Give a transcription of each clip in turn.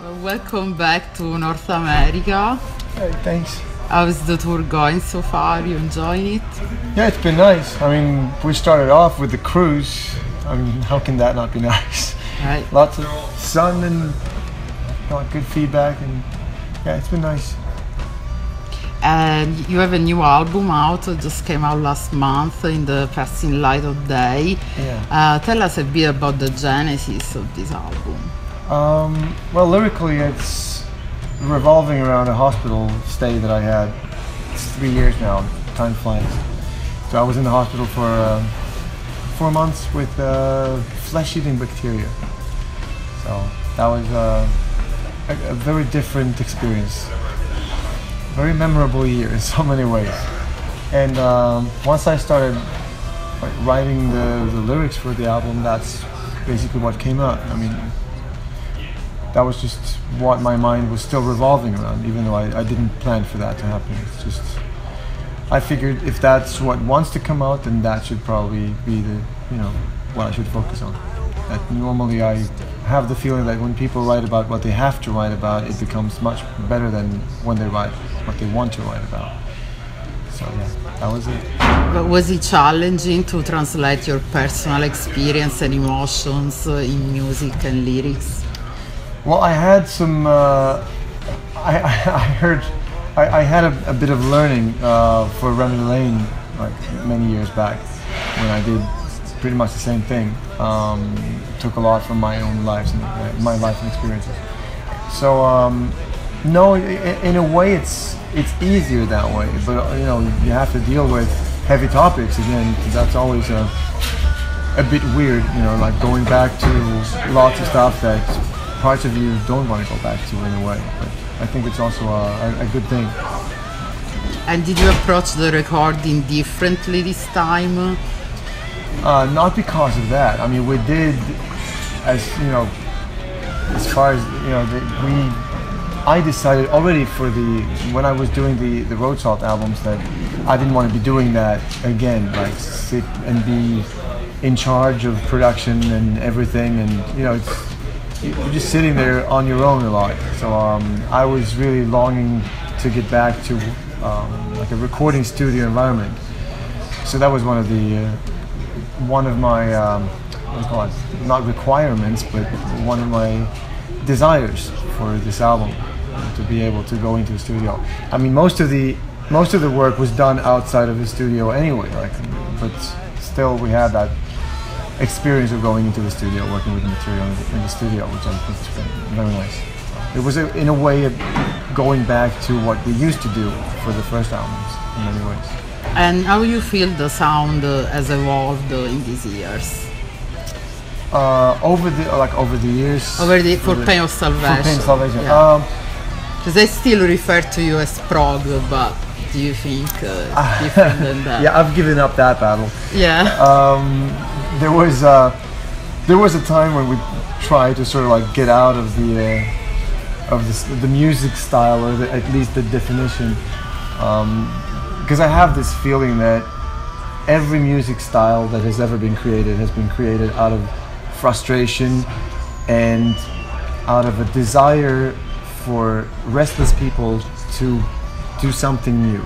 Well, welcome back to North America. Hey, thanks. How's the tour going so far? You enjoying it? Yeah, it's been nice. I mean, we started off with the cruise. I mean, how can that not be nice? Right. Lots of sun and good feedback, and yeah, it's been nice. And you have a new album out, it just came out last month in the Passing Light of Day. Yeah. Tell us a bit about the genesis of this album. Well, lyrically, it's revolving around a hospital stay that I had. It's 3 years now. Time flies. So I was in the hospital for 4 months with flesh-eating bacteria. So that was a very different experience. Very memorable year in so many ways. And once I started writing the lyrics for the album, that's basically what came out. I mean, that was just what my mind was still revolving around, even though I didn't plan for that to happen. It's just, I figured if that's what wants to come out, then that should probably be the, what I should focus on. That normally I have the feeling that when people write about what they have to write about, it becomes much better than when they write what they want to write about. So yeah, that was it. But was it challenging to translate your personal experience and emotions in music and lyrics? Well, I had some. I had a bit of learning for Remy Lane like many years back when I did pretty much the same thing. Took a lot from my own lives and my life and experiences. So no, in a way it's easier that way. But you have to deal with heavy topics again. That's always a bit weird. Like going back to lots of stuff that parts of you don't want to go back to in a way. But I think it's also a good thing. And did you approach the recording differently this time? Not because of that. I mean, we did, as far as I decided already when I was doing the Road Salt albums that I didn't want to be doing that again, like sit and be in charge of production and everything, and you're just sitting there on your own a lot. So I was really longing to get back to like a recording studio environment. So that was one of my not requirements, but one of my desires for this album, to be able to go into a studio. I mean, most of the work was done outside of the studio anyway, but still we had that experience of going into the studio, working with the material in the studio, which I think is very nice. It was in a way going back to what we used to do for the first albums in many ways. And how you feel the sound has evolved in these years? Over the years. For Pain of Salvation. For Pain of Salvation. Because I still refer to you as Prog, but do you think different than that? Yeah, I've given up that battle. Yeah. There was a time when we tried to sort of like get out of the music style, or at least the definition. Because I have this feeling that every music style that has ever been created has been created out of frustration and out of a desire for restless people to do something new.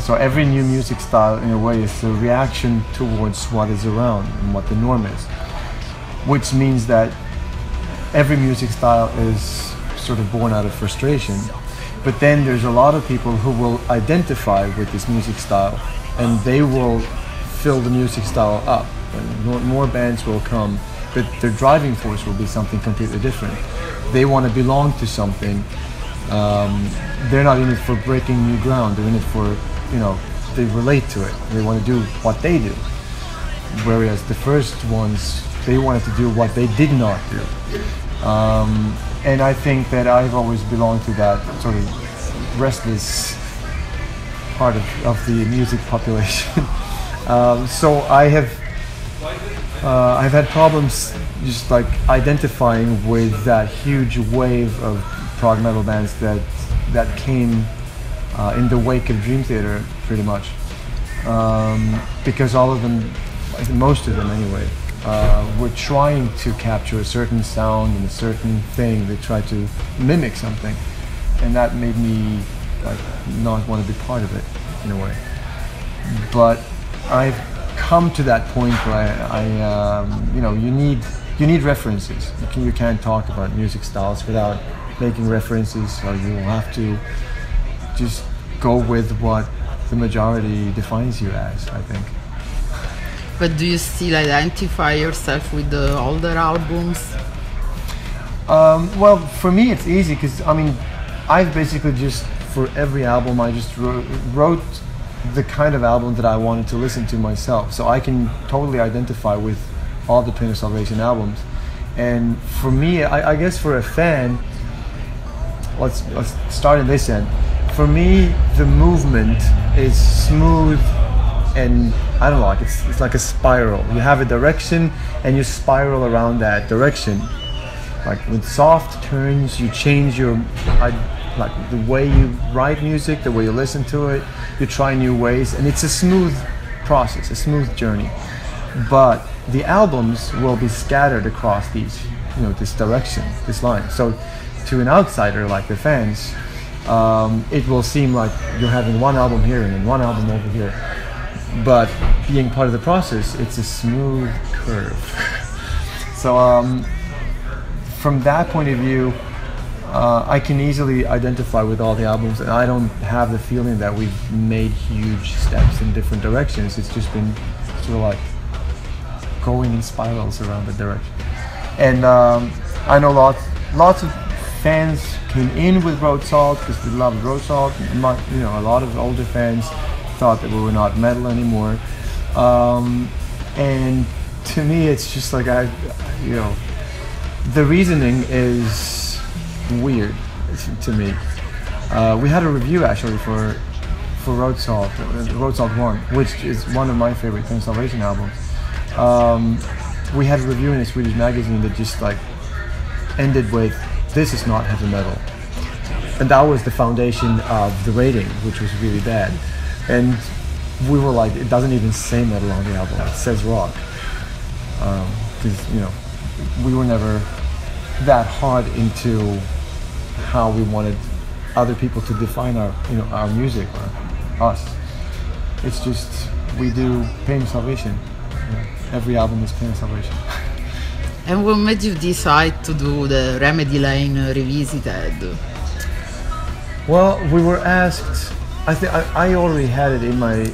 So every new music style, in a way, is a reaction towards what is around and what the norm is. Which means that every music style is sort of born out of frustration. But then there's a lot of people who will identify with this music style, and they will fill the music style up. And more bands will come, but their driving force will be something completely different. They want to belong to something. They're not in it for breaking new ground. They're in it for, they relate to it. They want to do what they do. Whereas the first ones, they wanted to do what they did not do. And I think that I've always belonged to that sort of restless part of the music population. So I've had problems just like identifying with that huge wave of prog metal bands that came in the wake of Dream Theater, pretty much, because all of them, most of them anyway, were trying to capture a certain sound and a certain thing. They tried to mimic something, and that made me like not want to be part of it in a way. But I've come to that point where you know, you need references. You can't talk about music styles without making references, so you have to just go with what the majority defines you as, I think. But do you still identify yourself with the older albums? Well, for me it's easy because I mean, I've basically just, for every album I just wrote the kind of album that I wanted to listen to myself. So I can totally identify with all the Pain of Salvation albums. And for me, I guess for a fan, let's start in this end. For me, the movement is smooth and I don't know, like it's like a spiral. You have a direction and you spiral around that direction. Like with soft turns, you change your like the way you write music, the way you listen to it. You try new ways, and it's a smooth process, a smooth journey. But the albums will be scattered across these, you know, this direction, this line. So to an outsider like the fans, it will seem like you're having one album here and then one album over here. But being part of the process, it's a smooth curve. So from that point of view, I can easily identify with all the albums, and I don't have the feeling that we've made huge steps in different directions. It's just been sort of like going in spirals around the direction. And I know lots of fans came in with Road Salt because they loved Road Salt. You know, a lot of older fans thought that we were not metal anymore. And to me, it's just like you know, the reasoning is weird to me. We had a review actually for Road Salt, Road Salt 1, which is one of my favorite Pain of Salvation albums. We had a review in a Swedish magazine that just like ended with, "This is not heavy metal," and that was the foundation of the rating, which was really bad. And we were like, it doesn't even say metal on the album; it says rock. Because you know, we were never that hard into how we wanted other people to define our, you know, our music or us. It's just we do Pain of Salvation. You know, every album is Pain of Salvation. And what made you decide to do the Remedy Lane Revisited? Well, we were asked. I think I already had it in my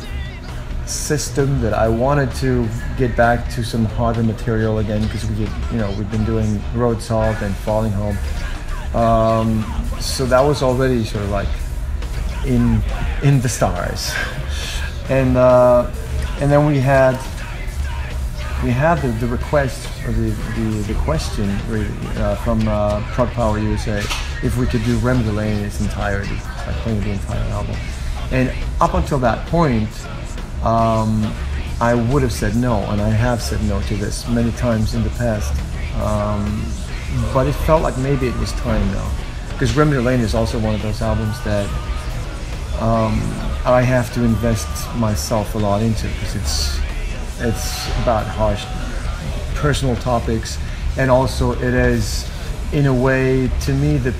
system that I wanted to get back to some harder material again because we've been doing Road Salt and Falling Home. So that was already sort of like in the stars, and then we had the request or the question from Prog Power USA if we could do Remedy Lane in its entirety, like playing the entire album. And up until that point, I would have said no, and I have said no to this many times in the past. But it felt like maybe it was time now, because Remedy Lane is also one of those albums that I have to invest myself a lot into, because it's about harsh personal topics, and also it is, in a way, to me, the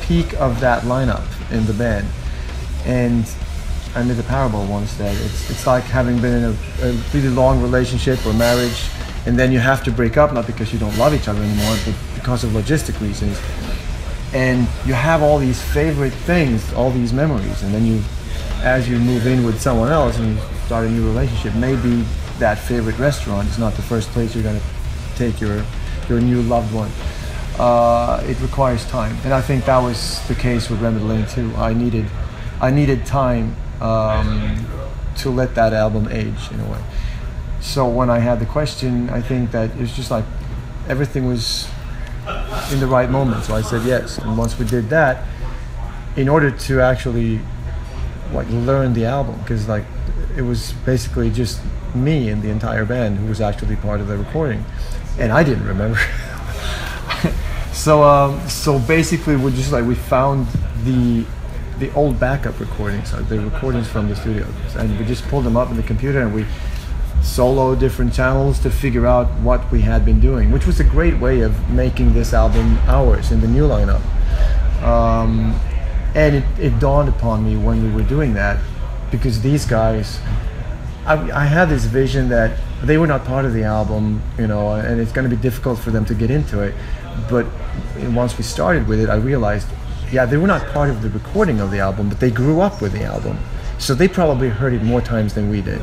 peak of that lineup in the band. And I made the parable once that it's like having been in a really long relationship or marriage, and then you have to break up, not because you don't love each other anymore, but because of logistic reasons. And you have all these favorite things, all these memories, and then as you move in with someone else and you start a new relationship, maybe that favorite restaurant is not the first place you're going to take your new loved one. It requires time, and I think that was the case with Remedy Lane too. I needed time to let that album age in a way. So when I had the question, I think that it was just like everything was in the right moment, so I said yes. And once we did that, in order to actually like learn the album, because like it was basically just me and the entire band who was actually part of the recording, and I didn't remember. So basically we found the old backup recordings, the recordings from the studio, and we just pulled them up in the computer, and solo different channels to figure out what we had been doing, which was a great way of making this album ours in the new lineup. And it dawned upon me when we were doing that, because these guys, I had this vision that they were not part of the album, you know, and it's going to be difficult for them to get into it. But once we started with it, I realized, yeah, they were not part of the recording of the album, but they grew up with the album. So they probably heard it more times than we did,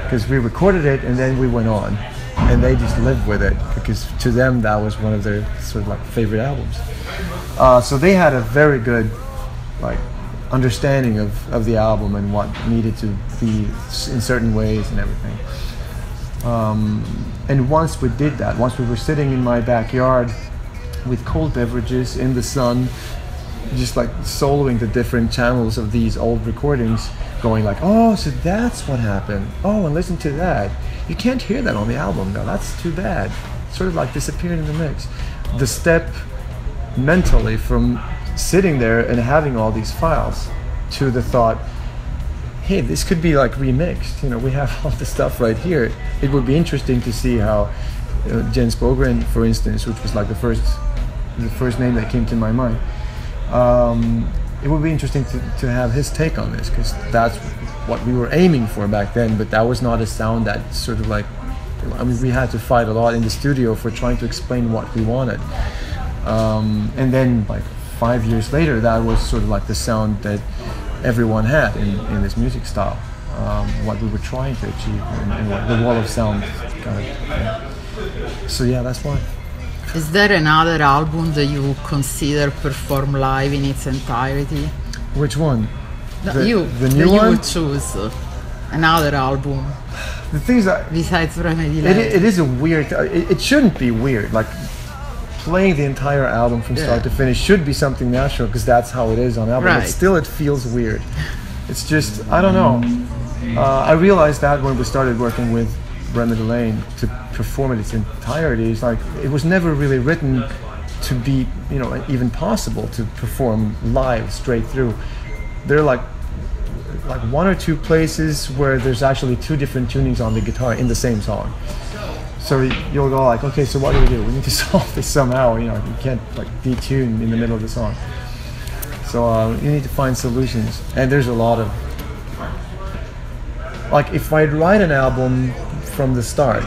because we recorded it and then we went on, and they just lived with it, because to them that was one of their sort of like favorite albums. So they had a very good like understanding of the album and what needed to be in certain ways and everything. And once we did that, once we were sitting in my backyard with cold beverages in the sun, just like soloing the different channels of these old recordings, going like, oh, so that's what happened. Oh, and listen to that. You can't hear that on the album now. That's too bad. Sort of like disappeared in the mix. The step mentally from sitting there and having all these files to the thought, hey, this could be like remixed. You know, we have all the stuff right here. It would be interesting to see how Jens Bogren, for instance, which was like the first name that came to my mind. It would be interesting to have his take on this, because that's what we were aiming for back then, but that was not a sound that sort of like, I mean, we had to fight a lot in the studio for trying to explain what we wanted. And then like 5 years later, that was sort of like the sound that everyone had in this music style, what we were trying to achieve, and what the wall of sound kind of, yeah. So yeah, that's why. Is there another album that you consider perform live in its entirety? Which one? No, the new that one? You would choose another album. The things that besides Remedy. It is a weird. It shouldn't be weird. Like playing the entire album from start to finish should be something natural, because that's how it is on album. Right. But still, it feels weird. It's just, I don't know. I realized that when we started working with Remedy Lane to perform in its entirety. It's like it was never really written to be, you know, even possible to perform live straight through. There are like one or two places where there's actually two different tunings on the guitar in the same song. So you'll go like, okay, so what do? We need to solve this somehow. You know, you can't like detune in the middle of the song. So you need to find solutions, and there's a lot of like, if I'd write an album from the start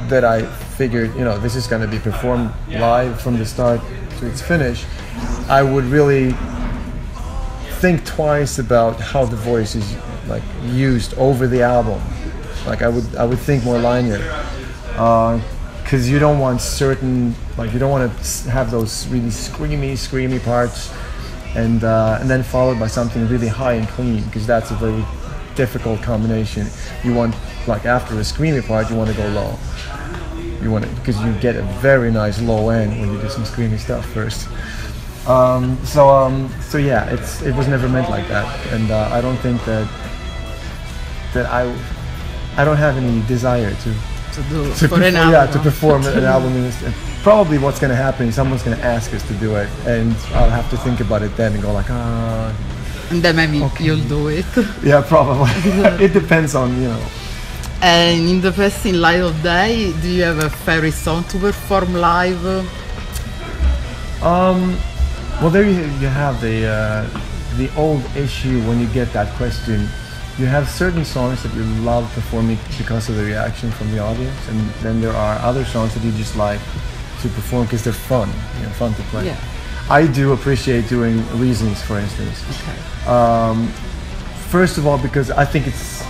that I figured, you know, this is going to be performed live from the start to its finish, I would really think twice about how the voice is like used over the album. Like I would think more linear, because you don't want certain, like you don't want to have those really screamy parts, and then followed by something really high and clean, because that's a very difficult combination. You want, like after a screamy part, you want to go low. You want it because you get a very nice low end when you do some screamy stuff first. So yeah, it was never meant like that, and I don't think that I don't have any desire to perform an album in this. Probably what's going to happen is someone's going to ask us to do it, and I'll have to think about it then and go like, and then maybe you'll do it. Yeah, probably. It depends on, you know. And in the Passing Light of Day, do you have a favorite song to perform live? Well, there you have the old issue when you get that question. You have certain songs that you love performing because of the reaction from the audience, and then there are other songs that you just like to perform because they're fun, you know, fun to play. Yeah. I do appreciate doing Reasons, for instance. Okay. First of all, because I think it's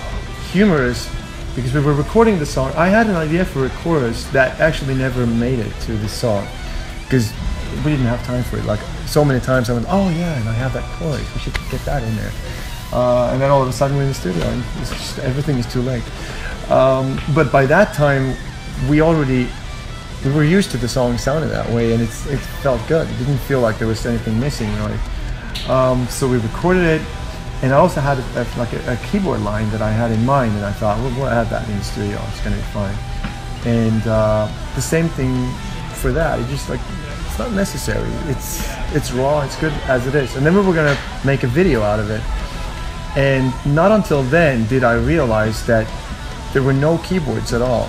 humorous, because we were recording the song. I had an idea for a chorus that actually never made it to the song, because we didn't have time for it. Like so many times I went, oh yeah, and I have that chorus, we should get that in there. And then all of a sudden we're in the studio and it's just, everything is too late. But by that time, we were used to the song sounding that way, and it felt good. It didn't feel like there was anything missing, really. So we recorded it, and I also had a keyboard line that I had in mind, and I thought, well, we'll add that in the studio. It's going to be fine. And the same thing for that. It just like, it's not necessary. It's raw. It's good as it is. And then we were going to make a video out of it. And not until then did I realize that there were no keyboards at all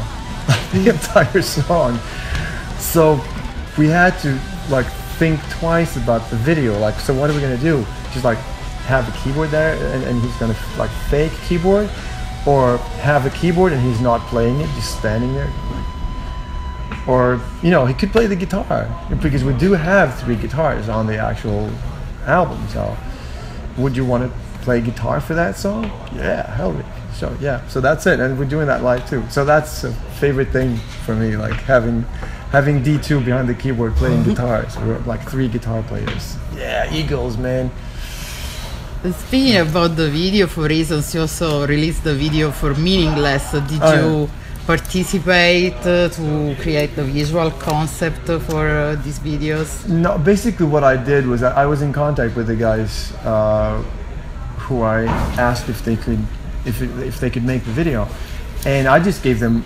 the entire song. So we had to like think twice about the video. Like, so what are we gonna do? Just like have the keyboard there and he's gonna like fake keyboard, or have the keyboard and he's not playing it, just standing there. Or, you know, he could play the guitar, because we do have 3 guitars on the actual album. So would you want to play guitar for that song? Yeah, hell yeah. So yeah, so that's it, and we're doing that live too. So that's a favorite thing for me, like having D2 behind the keyboard playing guitars. We're like 3 guitar players. Yeah, Eagles, man. Speaking about the video, for reasons, you also released the video for Meaningless. Did you participate to create the visual concept for these videos? No, basically what I did was I was in contact with the guys who I asked if they could make the video, and I just gave them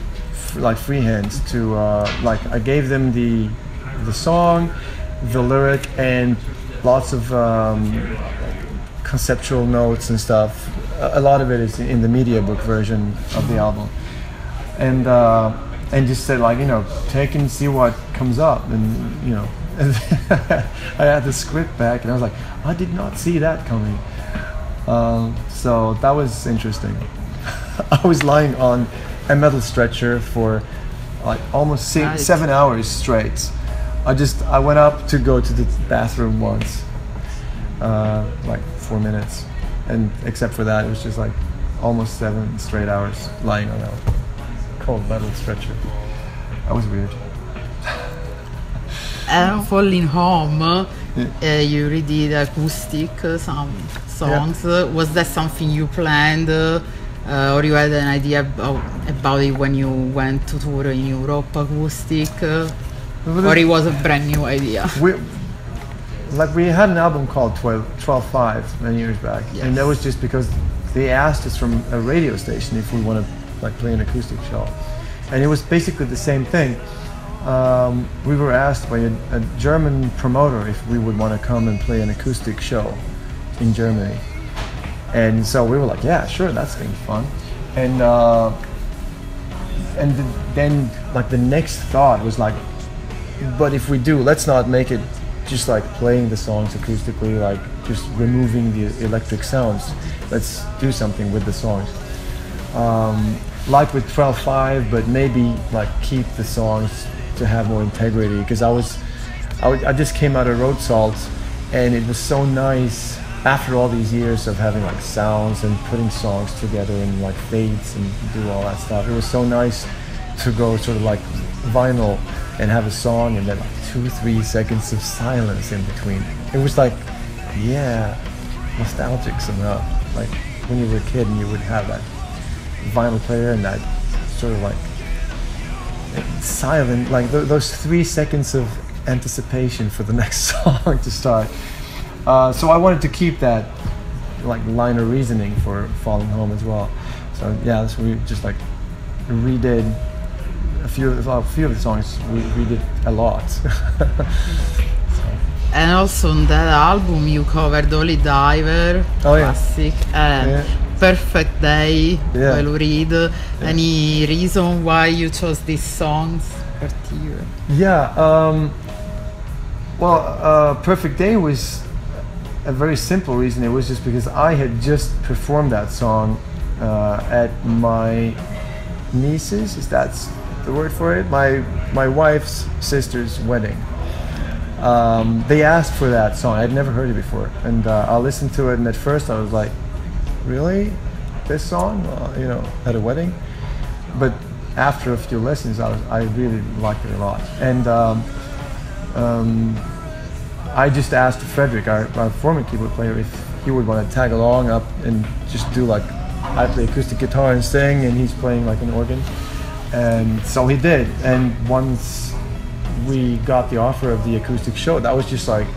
like free hands to like I gave them the song, the lyric, and lots of conceptual notes and stuff. A lot of it is in the media book version of the album, and just said, like, you know, take and see what comes up, and you know, and I had the script back and I was like, I did not see that coming. So that was interesting. I was lying on a metal stretcher for like almost 7 hours straight. I went up to go to the bathroom once, like 4 minutes, and except for that, it was just like almost 7 straight hours lying on a cold metal stretcher. That was weird. And Falling Home, you redid acoustic some songs. Yeah. Was that something you planned, or you had an idea about it when you went to tour in Europe acoustic, or it was a brand new idea? We had an album called 12/5 many years back, yes. And that was just because they asked us from a radio station if we want to like play an acoustic show, and it was basically the same thing. We were asked by a German promoter if we would want to come and play an acoustic show in Germany, and so we were like, yeah, sure, that's gonna be fun. And then like the next thought was like, but if we do, let's not make it just like playing the songs acoustically, like just removing the electric sounds. Let's do something with the songs, like with 12/5, but maybe like keep the songs to have more integrity, because I just came out of Road Salt, and it was so nice after all these years of having like sounds and putting songs together and like fades and do all that stuff. It was so nice to go sort of like vinyl and have a song and then like 2-3 seconds of silence in between. It was like, yeah, nostalgic somehow. Like when you were a kid and you would have that vinyl player and that sort of like silent, like those 3 seconds of anticipation for the next song to start. So I wanted to keep that like line of reasoning for Falling Home as well. So yeah, so we just like redid a few of the songs. We redid a lot. And also on that album you covered Holy Diver, classic, and Perfect Day, Well Read. Any reason why you chose these songs particularly? Yeah, Perfect Day was a very simple reason. It was just because I had just performed that song at my niece's, is that the word for it? My wife's sister's wedding. They asked for that song. I'd never heard it before, and I listened to it, and at first I was like, really? This song? You know, at a wedding? But after a few listens, I really liked it a lot. And I just asked Frederick, our former keyboard player, if he would want to tag along up and just do like, I play acoustic guitar and sing, and he's playing like an organ. And so he did. And once we got the offer of the acoustic show, that was just like,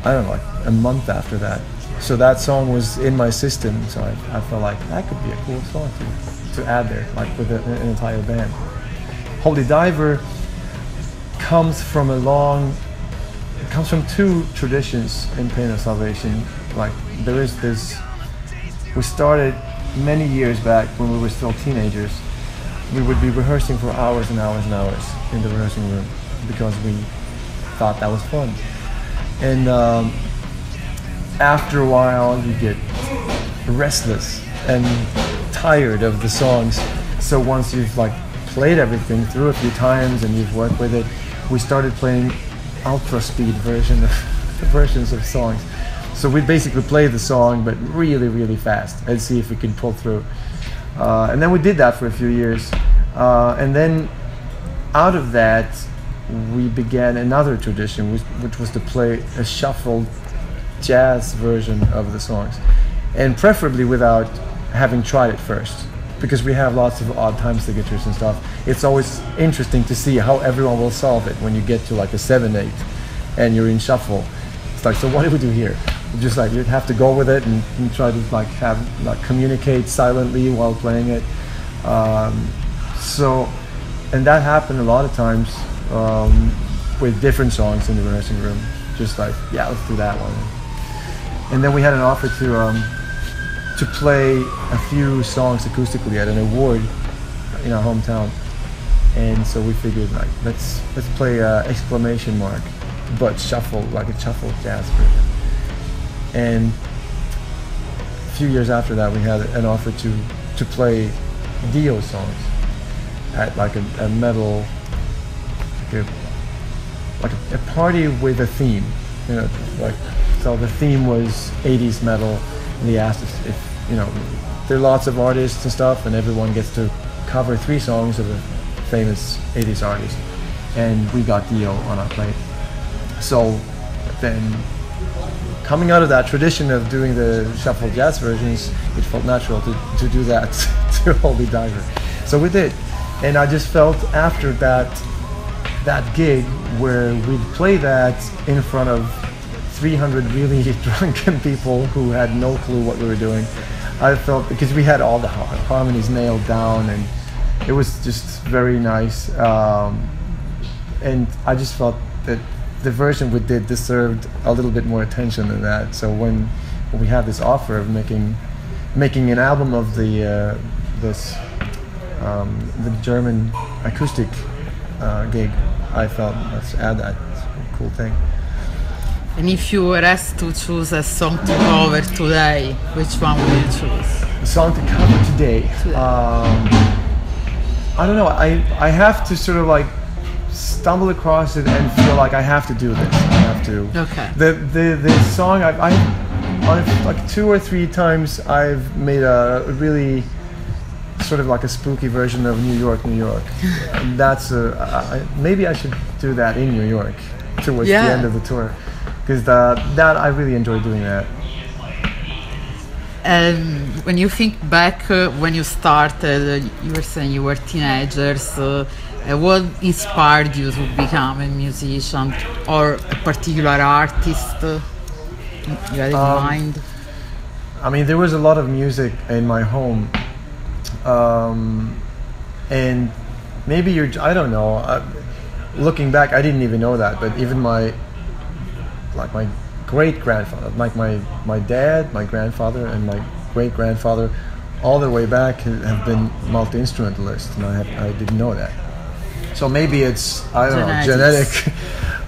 I don't know, like a month after that. So that song was in my system, so I felt like that could be a cool song to add there, like with an entire band. Holy Diver comes from two traditions in Pain of Salvation. Like there is this, we started many years back when we were still teenagers, we would be rehearsing for hours and hours and hours in the rehearsing room because we thought that was fun. And after a while, you get restless and tired of the songs. So once you've like played everything through a few times and you've worked with it, we started playing ultra speed versions of songs. So we'd basically play the song but really, really fast and see if we could pull through. And then we did that for a few years. And then out of that, we began another tradition, which was to play a shuffled jazz version of the songs. And preferably without having tried it first, because we have lots of odd time signatures and stuff. It's always interesting to see how everyone will solve it when you get to like a 7/8 and you're in shuffle. It's like, so what do we do here? Just like you'd have to go with it and try to like have communicate silently while playing it. And that happened a lot of times with different songs in the rehearsing room. Just like, yeah, let's do that one. And then we had an offer to play a few songs acoustically at an award in our hometown. And so we figured like let's play Exclamation Mark, but shuffle, like a shuffle jazz version. And a few years after that, we had an offer to play Dio songs at like a metal, like a party with a theme, you know, like, so the theme was 80s metal, and they asked us if, you know, there are lots of artists and stuff, and everyone gets to cover 3 songs of a famous 80s artist, and we got Dio on our plate. So then, coming out of that tradition of doing the shuffle jazz versions, it felt natural to do that to Holy Diver. So we did, and I just felt after that gig where we'd play that in front of 300 really drunken people who had no clue what we were doing. I felt, because we had all the harmonies nailed down, and it was just very nice. And I just felt that the version we did deserved a little bit more attention than that. So when we had this offer of making an album of the German acoustic gig, I felt, let's add that. It's a cool thing. And if you were asked to choose a song to cover today, which one would you choose? A song to cover today. I don't know. I have to sort of like stumble across it and feel like I have to do this. I have to. Okay. The song I on like 2 or 3 times I've made a really sort of like a spooky version of New York, New York. And that's maybe I should do that in New York towards the end of the tour, because that I really enjoy doing that. When you think back when you started, you were saying you were teenagers. What inspired you to become a musician, or a particular artist you had in mind? I mean, there was a lot of music in my home, and maybe I don't know. Looking back, I didn't even know that, but even my great-grandfather, like my dad, my grandfather, and my great-grandfather, all the way back have been multi-instrumentalists, and I didn't know that. So maybe it's, I don't know, genetic,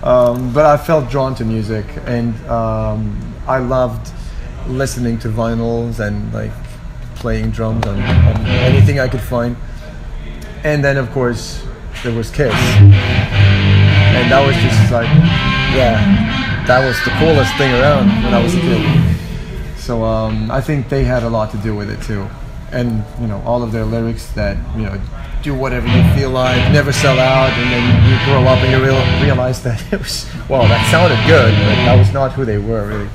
but I felt drawn to music, and I loved listening to vinyls and like playing drums on anything I could find. And then of course there was Kiss, and that was just like, that was the coolest thing around when I was a kid. So I think they had a lot to do with it too, and you know, all of their lyrics that, you know, do whatever you feel like, never sell out, and then you grow up and you realize that it was, well, that sounded good, but that was not who they were really.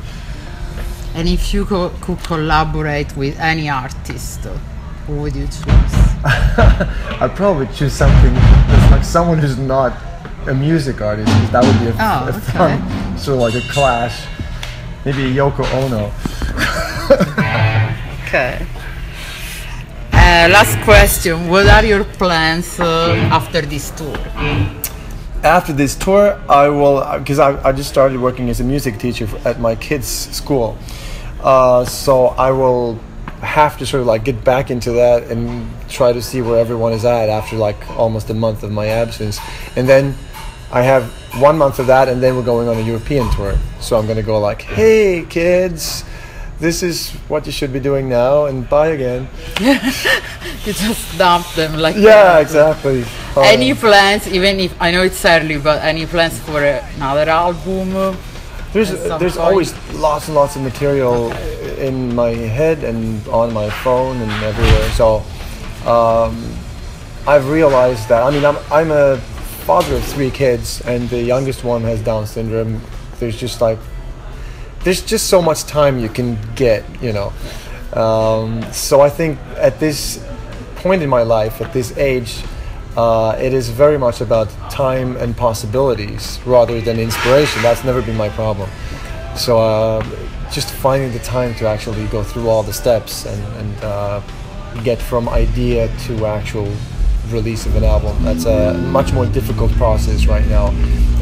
And if you could collaborate with any artist, who would you choose? I'd probably choose something that's like someone who's not a music artist, because that would be a fun sort of like a clash. Maybe Yoko Ono. Okay. Last question. What are your plans after this tour? After this tour, I will, because I just started working as a music teacher at my kids' school. So I will have to sort of like get back into that and try to see where everyone is at after like almost a month of my absence. And then I have 1 month of that, and then we're going on a European tour. So I'm going to go like, hey kids, this is what you should be doing now, and bye again. You just dump them like Yeah, that. exactly. Any plans, even if I know it's early, but any plans for another album? There's always lots and lots of material in my head and on my phone and everywhere. So I've realized that. I mean, I'm a father of 3 kids, and the youngest one has Down syndrome. There's just so much time you can get, you know. So I think at this point in my life, at this age, it is very much about time and possibilities rather than inspiration. That's never been my problem. So just finding the time to actually go through all the steps and get from idea to actual release of an album. That's a much more difficult process right now,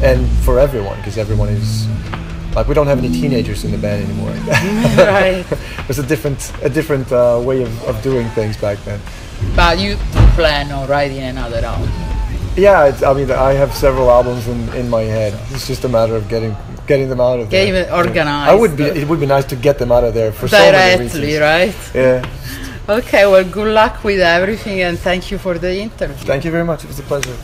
and for everyone, because everyone is like, we don't have any teenagers in the band anymore. Right. It was a different way of doing things back then. But you plan on writing another album? Yeah, I mean, I have several albums in my head. It's just a matter of getting them out of there. Getting it organized. It would be nice to get them out of there for so many reasons. Directly, right? Yeah. Okay, well, good luck with everything, and thank you for the interview. Thank you very much. It was a pleasure.